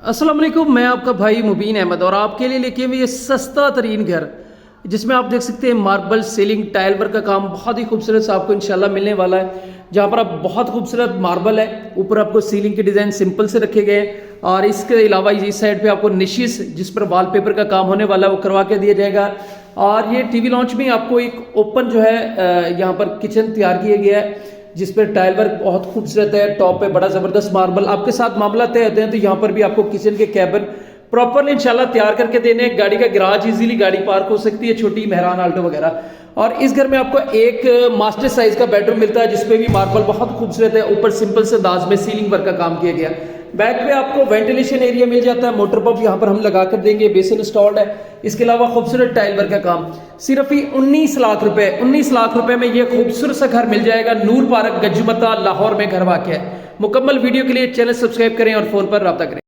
अस्सलाम वालेकुम, मैं आपका भाई मुबीन अहमद और आपके लिए लेके हुए ये सस्ता तरीन घर जिसमें आप देख सकते हैं मार्बल सीलिंग टाइल वर्क का काम बहुत ही खूबसूरत सा आपको इंशाल्लाह मिलने वाला है। जहाँ पर आप बहुत खूबसूरत मार्बल है, ऊपर आपको सीलिंग के डिज़ाइन सिंपल से रखे गए हैं और इसके अलावा इस साइड पे आपको निशिस जिस पर वॉलपेपर का काम होने वाला है वो करवा के दिया जाएगा। और ये टीवी लॉन्च में आपको एक ओपन जो है यहाँ पर किचन तैयार किया गया है जिस पर टाइल वर्क बहुत खूबसूरत है। टॉप पे बड़ा जबरदस्त मार्बल आपके साथ मामला तय होते हैं, तो यहाँ पर भी आपको किचन के कैबिन प्रॉपरली इंशाल्लाह तैयार करके देने। गाड़ी का गैराज इजीली गाड़ी पार्क हो सकती है, छोटी मेहरान आल्टो वगैरह। और इस घर में आपको एक मास्टर साइज का बेडरूम मिलता है जिसपे भी मार्बल बहुत खूबसूरत है, ऊपर सिंपल से अंदाज में सीलिंग वर्क का काम किया गया। बैक पे आपको वेंटिलेशन एरिया मिल जाता है, मोटर पंप यहाँ पर हम लगा कर देंगे, बेसिन इंस्टॉल्ड है। इसके अलावा खूबसूरत टाइल वर्क का काम सिर्फ ही 19 लाख रुपए में ये खूबसूरत सा घर मिल जाएगा। नूर पार्क गजुमता लाहौर में घर वाक़ है। मुकम्मल वीडियो के लिए चैनल सब्सक्राइब करें और फोन पर रब्ता करें।